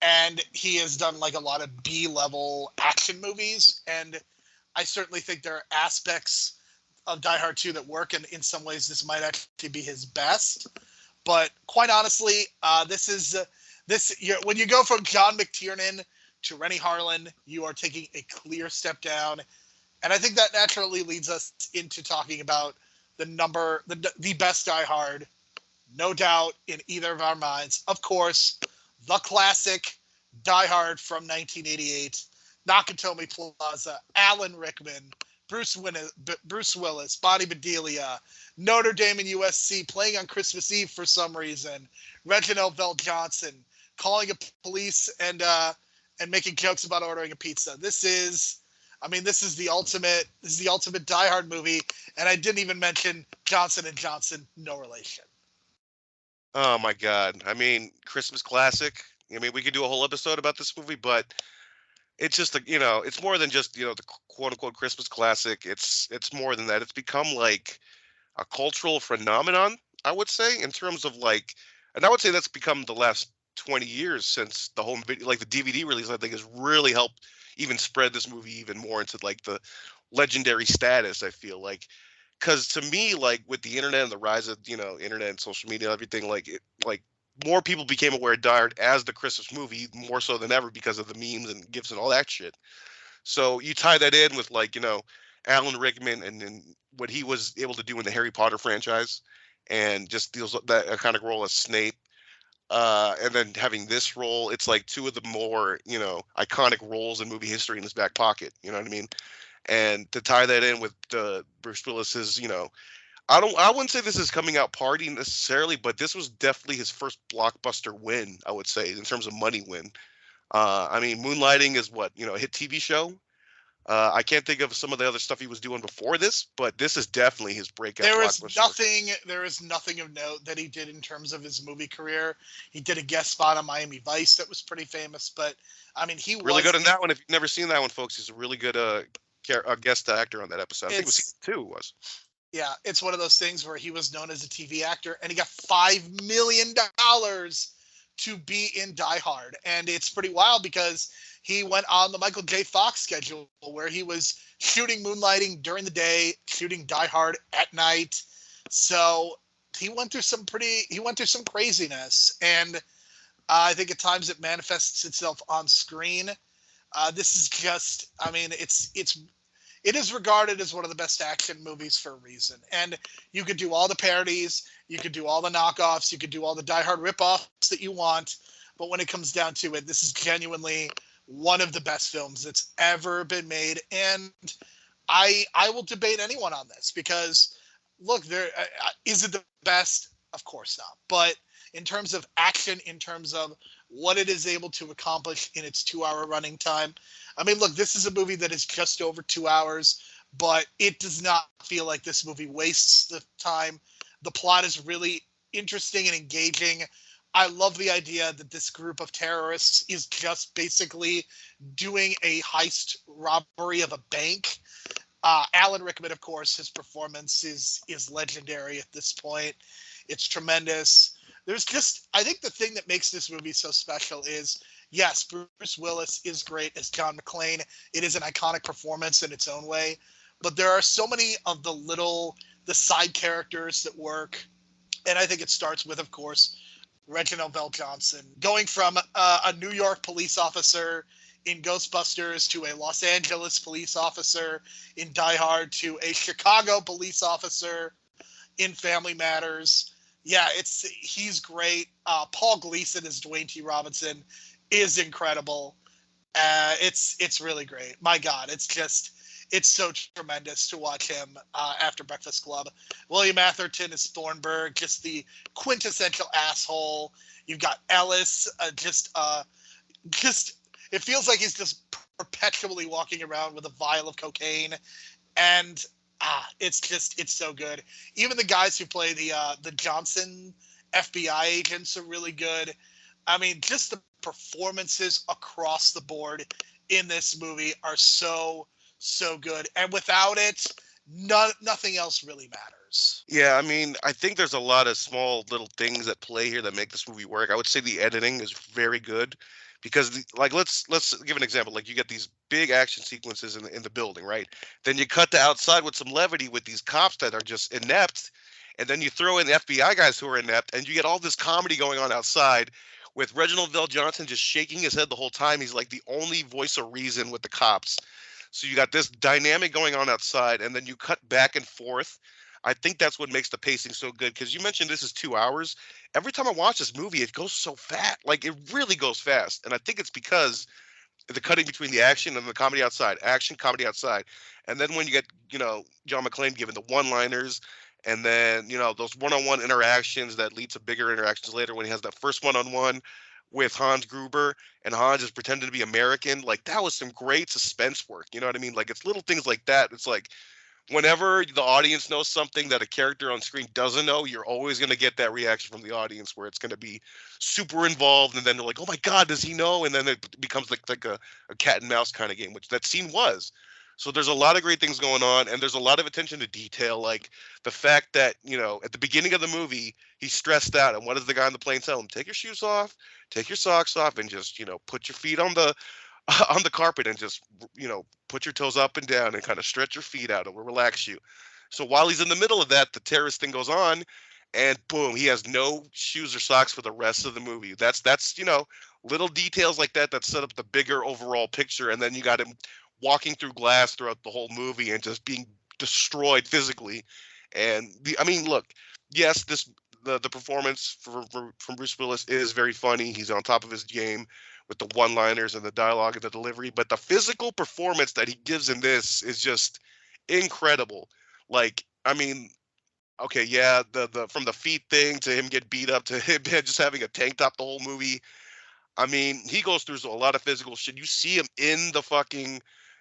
and he has done like a lot of B-level action movies, and I certainly think there are aspects of Die Hard 2 that work, and in some ways this might actually be his best. But quite honestly, when you go from John McTiernan to Rennie Harlan, you are taking a clear step down, and I think that naturally leads us into talking about the best Die Hard no doubt in either of our minds. Of course, the classic Die Hard from 1988, Nakatomi Plaza, Alan Rickman, Bruce Willis, Bonnie Bedelia, Notre Dame and USC playing on Christmas Eve for some reason, Reginald Vell Johnson calling a police and making jokes about ordering a pizza. This is the ultimate Die Hard movie, and I didn't even mention Johnson and Johnson, no relation. Oh my God. I mean, Christmas classic. I mean, we could do a whole episode about this movie, but it's just it's more than just, the quote unquote Christmas classic. It's more than that. It's become like a cultural phenomenon, I would say, in terms of and I would say that's become the last 20 years since the home video, the DVD release, I think has really helped even spread this movie even more into the legendary status, I feel like. Because to me, with the internet and the rise of, internet and social media, everything, more people became aware of Die Hard as the Christmas movie more so than ever because of the memes and gifs and all that shit. So you tie that in with Alan Rickman and what he was able to do in the Harry Potter franchise, and just that iconic role as Snape, and then having this role, it's two of the more iconic roles in movie history in his back pocket. You know what I mean? And to tie that in with Bruce Willis's, I wouldn't say this is coming out party necessarily, but this was definitely his first blockbuster win, I would say, in terms of money win. I mean, Moonlighting is a hit TV show. I can't think of some of the other stuff he was doing before this, but this is definitely his breakout blockbuster. There is nothing of note that he did in terms of his movie career. He did a guest spot on Miami Vice that was pretty famous, but I mean, he really good in that one. If you've never seen that one, folks, he's a really good guest actor on that episode. I think it was season 2 was. Yeah, it's one of those things where he was known as a TV actor, and he got $5 million to be in Die Hard. And it's pretty wild because he went on the Michael J. Fox schedule where he was shooting Moonlighting during the day, shooting Die Hard at night. So he went through some craziness. And I think at times it manifests itself on screen. This is just, I mean, it is regarded as one of the best action movies for a reason. And you could do all the parodies, you could do all the knockoffs, you could do all the Die Hard ripoffs that you want. But when it comes down to it, this is genuinely one of the best films that's ever been made. And I will debate anyone on this because, look, is it the best? Of course not. But in terms of action, in terms of what it is able to accomplish in its 2-hour running time, I mean, look, this is a movie that is just over 2 hours, but it does not feel like this movie wastes the time. The plot is really interesting and engaging. I love the idea that this group of terrorists is just basically doing a heist robbery of a bank. Alan Rickman, of course, his performance is legendary at this point. It's tremendous. I think the thing that makes this movie so special is, yes, Bruce Willis is great as John McClane. It is an iconic performance in its own way. But there are so many of the side characters that work. And I think it starts with, of course, Reginald Vell Johnson. Going from a New York police officer in Ghostbusters to a Los Angeles police officer in Die Hard to a Chicago police officer in Family Matters. Yeah, he's great. Paul Gleason as Dwayne T. Robinson is incredible. It's really great. My God, it's so tremendous to watch him after Breakfast Club. William Atherton is Thornburg, just the quintessential asshole. You've got Ellis, just it feels like he's just perpetually walking around with a vial of cocaine, and it's so good. Even the guys who play the Johnson FBI agents are really good. I mean, just the performances across the board in this movie are so good, and without it, nothing else really matters. Yeah, I mean, I think there's a lot of small little things at play here that make this movie work. I would say the editing is very good because, let's give an example. Like, you get these big action sequences in the building, right? Then you cut to outside with some levity with these cops that are just inept, and then you throw in the FBI guys who are inept, and you get all this comedy going on outside with Reginald Vell Johnson just shaking his head the whole time. He's like the only voice of reason with the cops. So you got this dynamic going on outside, and then you cut back and forth. I think that's what makes the pacing so good. Because you mentioned this is 2 hours. Every time I watch this movie, it goes so fast. Like it really goes fast, and I think it's because the cutting between the action and the comedy outside, action, comedy outside, and then when you get John McClane giving the one-liners, and then those one-on-one interactions that lead to bigger interactions later when he has that first one-on-one with Hans Gruber and Hans is pretending to be American. Like that was some great suspense work. You know what I mean? Like it's little things like that. It's like whenever the audience knows something that a character on screen doesn't know, you're always going to get that reaction from the audience where it's going to be super involved, and then they're like, oh my God, does he know? And then it becomes like a cat and mouse kind of game, which that scene was. So there's a lot of great things going on, and there's a lot of attention to detail, like the fact that, at the beginning of the movie, he's stressed out, and what does the guy on the plane tell him? Take your shoes off, take your socks off, and just, put your feet on the carpet and just, put your toes up and down and kind of stretch your feet out. It will relax you. So while he's in the middle of that, the terrorist thing goes on, and boom, he has no shoes or socks for the rest of the movie. That's little details like that set up the bigger overall picture, and then you got him walking through glass throughout the whole movie and just being destroyed physically. And look, yes, the performance from Bruce Willis is very funny. He's on top of his game with the one-liners and the dialogue and the delivery, but the physical performance that he gives in this is just incredible. Like, okay, yeah, the from the feet thing to him get beat up to him just having a tank top the whole movie. He goes through a lot of physical shit. You see him in the fucking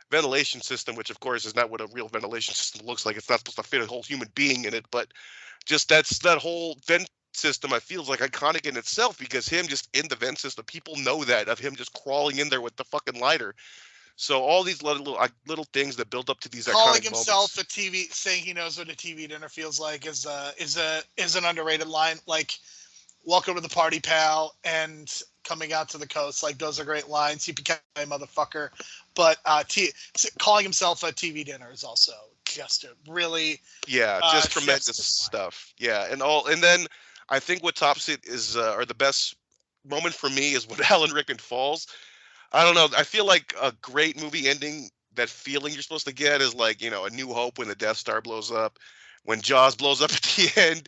ventilation system, which of course is not what a real ventilation system looks like. It's not supposed to fit a whole human being in it, but just that whole vent system I feel is like iconic in itself, because him just in the vent system, people know that of him just crawling in there with the fucking lighter. So all these little things that build up to these calling iconic himself moments. a TV, saying he knows what a TV dinner feels like is an underrated line. Like, welcome to the party, pal, and coming out to the coast. Like, those are great lines. Yippee-ki-yay, motherfucker. But calling himself a TV dinner is also just a really just tremendous stuff. Yeah, and then I think what tops it is or the best moment for me is when Alan Rickman falls. I don't know. I feel like a great movie ending, that feeling you're supposed to get is like, A New Hope when the Death Star blows up, when Jaws blows up at the end.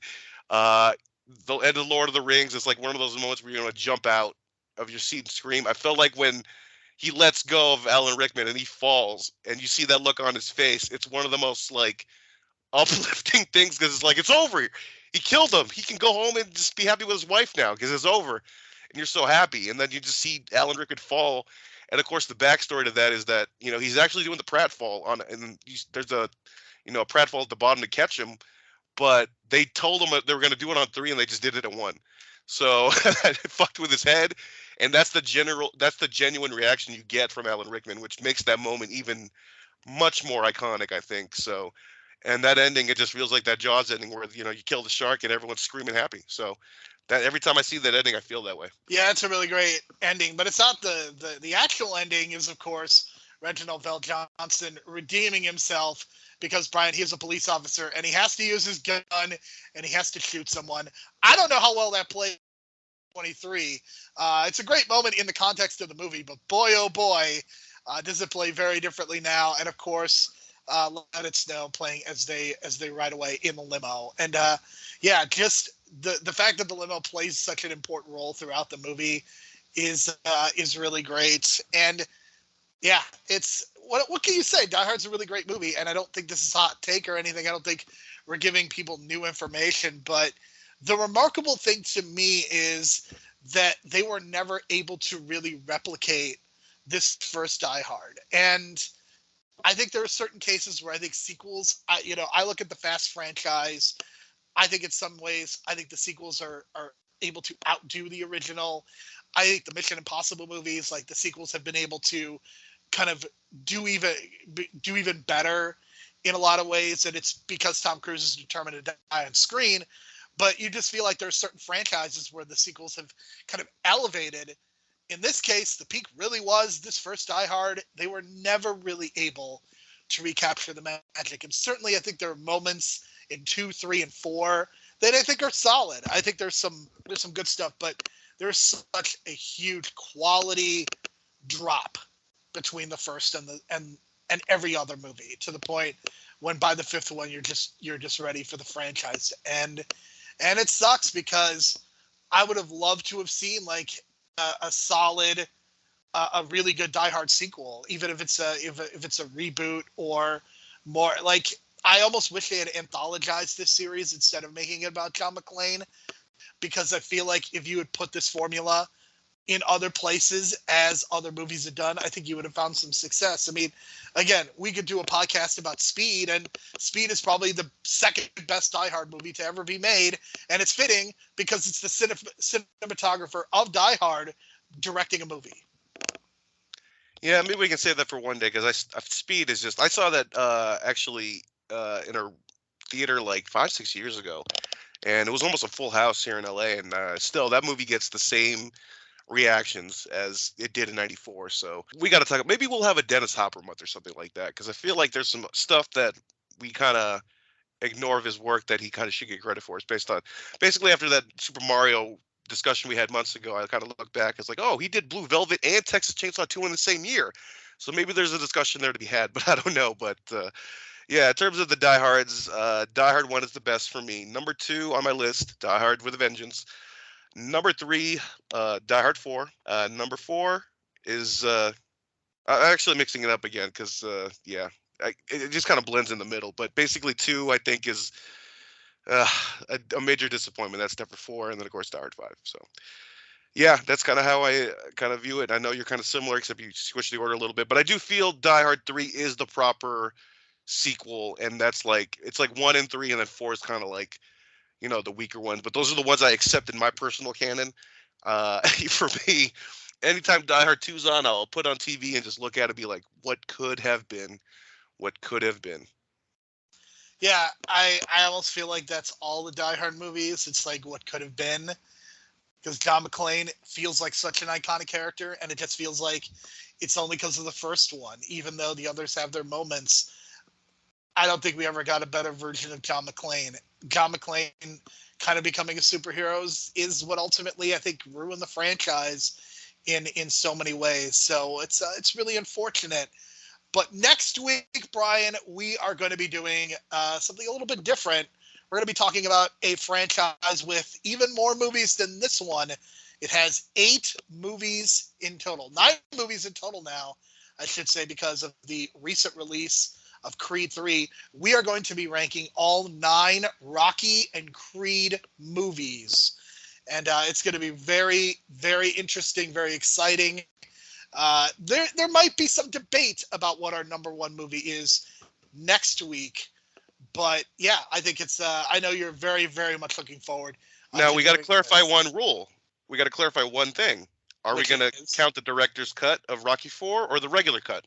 The end of Lord of the Rings is like one of those moments where you're going to jump out of your seat and scream. I felt like when he lets go of Alan Rickman and he falls and you see that look on his face, it's one of the most like uplifting things, because it's like, it's over. He killed him. He can go home and just be happy with his wife now because it's over. And you're so happy. And then you just see Alan Rickman fall. And of course, the backstory to that is that, he's actually doing the pratfall on, and there's a pratfall at the bottom to catch him. But they told him they were going to do it on 3, and they just did it at 1. So it fucked with his head, and that's the genuine reaction you get from Alan Rickman, which makes that moment even much more iconic, I think. So, and that ending, it just feels like that Jaws ending where you kill the shark and everyone's screaming happy. So that every time I see that ending, I feel that way. Yeah, it's a really great ending, but it's not the actual ending. Is of course Reginald Vell Johnson redeeming himself. Because, Brian, he is a police officer, and he has to use his gun, and he has to shoot someone. I don't know how well that played 23. It's a great moment in the context of the movie, but boy, oh boy, does it play very differently now. And, of course, Let It Snow playing as they ride away in the limo. And, just the fact that the limo plays such an important role throughout the movie is really great. And, yeah, it's what can you say? Die Hard's a really great movie, and I don't think this is a hot take or anything. I don't think we're giving people new information, but the remarkable thing to me is that they were never able to really replicate this first Die Hard. And I think there are certain cases where I think sequels, I look at the Fast franchise. I think in some ways, I think the sequels are able to outdo the original. I think the Mission Impossible movies, like the sequels, have been able to kind of do even better in a lot of ways, and it's because Tom Cruise is determined to die on screen. But you just feel like there are certain franchises where the sequels have kind of elevated. In this case, the peak really was this first Die Hard. They were never really able to recapture the magic, and certainly I think there are moments in 2, 3, and 4 that I think are solid. I think there's some good stuff, but there's such a huge quality drop between the first and every other movie, to the point when by the fifth one you're just ready for the franchise to end. And it sucks because I would have loved to have seen like a solid, a really good Die Hard sequel, even if it's a reboot or more. Like, I almost wish they had anthologized this series instead of making it about John McClane, because I feel like if you had put this formula in other places as other movies have done, I think you would have found some success. I mean, again, we could do a podcast about Speed, and Speed is probably the second best Die Hard movie to ever be made, and it's fitting because it's the cinematographer of Die Hard directing a movie. Yeah, maybe we can save that for one day, because Speed is just, I saw that actually in a theater like 5-6 years ago, and it was almost a full house here in LA, and still that movie gets the same reactions as it did in '94. So we got to talk. Maybe we'll have a Dennis Hopper month or something like that, because I feel like there's some stuff that we kind of ignore of his work that he kind of should get credit for. It's based on, basically, after that Super Mario discussion we had months ago, I kind of look back. It's like, oh, he did Blue Velvet and Texas Chainsaw 2 in the same year. So maybe there's a discussion there to be had, but I don't know. But yeah, in terms of the Die Hards, Die Hard 1 is the best for me. Number 2 on my list, Die Hard with a Vengeance. Number 3, Die Hard 4. Number 4 is I'm actually mixing it up again because yeah, it just kind of blends in the middle. But basically 2, I think, is a major disappointment. That's number 4, and then of course Die Hard 5. So yeah, that's kind of how I kind of view it. I know you're kind of similar, except you switch the order a little bit. But I do feel Die Hard 3 is the proper sequel, and that's like, it's like 1 and 3, and then 4 is kind of like, you know, the weaker ones, but those are the ones I accept in my personal canon. For me, anytime Die Hard 2's on, I'll put on TV and just look at it and be like, what could have been? What could have been? Yeah, I almost feel like that's all the Die Hard movies. It's like what could have been, because John McClane feels like such an iconic character, and it just feels like it's only because of the first one, even though the others have their moments. I don't think we ever got a better version of John McClane. John McClane kind of becoming a superhero is what ultimately, I think, ruined the franchise in so many ways. So it's really unfortunate. But next week, Brian, we are going to be doing something a little bit different. We're going to be talking about a franchise with even more movies than this one. It has 8 movies in total. 9 movies in total now, I should say, because of the recent release of Creed 3. We are going to be ranking all 9 Rocky and Creed movies. And it's going to be very, very interesting, very exciting. There might be some debate about what our number 1 movie is next week. But yeah, I think it's, I know you're very, very much looking forward. Now, we got to clarify one rule. We got to clarify one thing. Are we going to count the director's cut of Rocky 4 or the regular cut?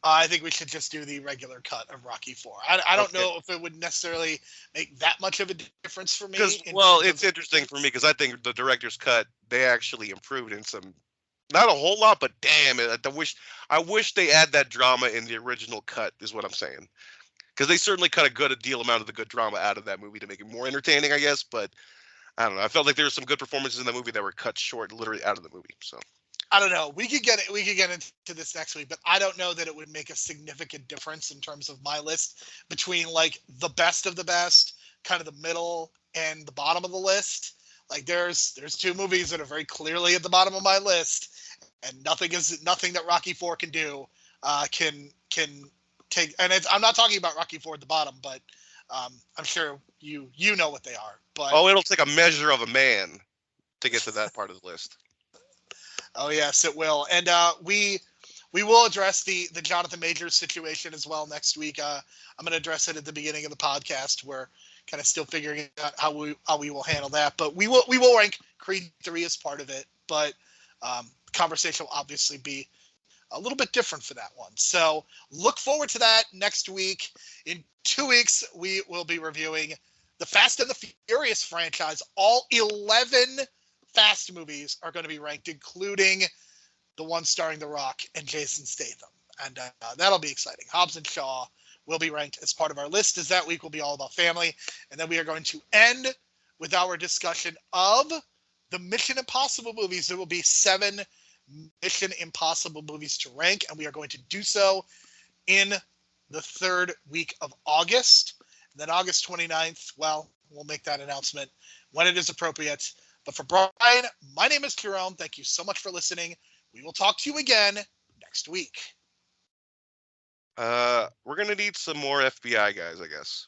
I think we should just do the regular cut of Rocky 4. I don't know if it would necessarily make that much of a difference for me. Well, it's interesting for me because I think the director's cut, they actually improved in some, not a whole lot, but damn it, I wish they add that drama in the original cut, is what I'm saying. Because they certainly cut a deal amount of the good drama out of that movie to make it more entertaining, I guess. But I don't know. I felt like there were some good performances in the movie that were cut short, literally out of the movie. So I don't know. We could get into this next week, but I don't know that it would make a significant difference in terms of my list between like the best of the best, kind of the middle, and the bottom of the list. Like there's 2 movies that are very clearly at the bottom of my list, and nothing that Rocky 4 can do can take. And I'm not talking about Rocky 4 at the bottom, but I'm sure you know what they are. But it'll take a measure of a man to get to that part of the list. Oh yes, it will, and we will address the Jonathan Majors situation as well next week. I'm going to address it at the beginning of the podcast. We're kind of still figuring out how we will handle that, but we will rank Creed 3 as part of it. But the conversation will obviously be a little bit different for that one. So look forward to that next week. In 2 weeks, we will be reviewing the Fast and the Furious franchise. All 11 Fast movies are going to be ranked, including the one starring The Rock and Jason Statham. And that'll be exciting. Hobbs and Shaw will be ranked as part of our list, as that week will be all about family. And then we are going to end with our discussion of the Mission Impossible movies. There will be 7 Mission Impossible movies to rank, and we are going to do so in the third week of August. And then August 29th, well, we'll make that announcement when it is appropriate. But for Brian, my name is Jerome. Thank you so much for listening. We will talk to you again next week. We're gonna need some more FBI guys, I guess.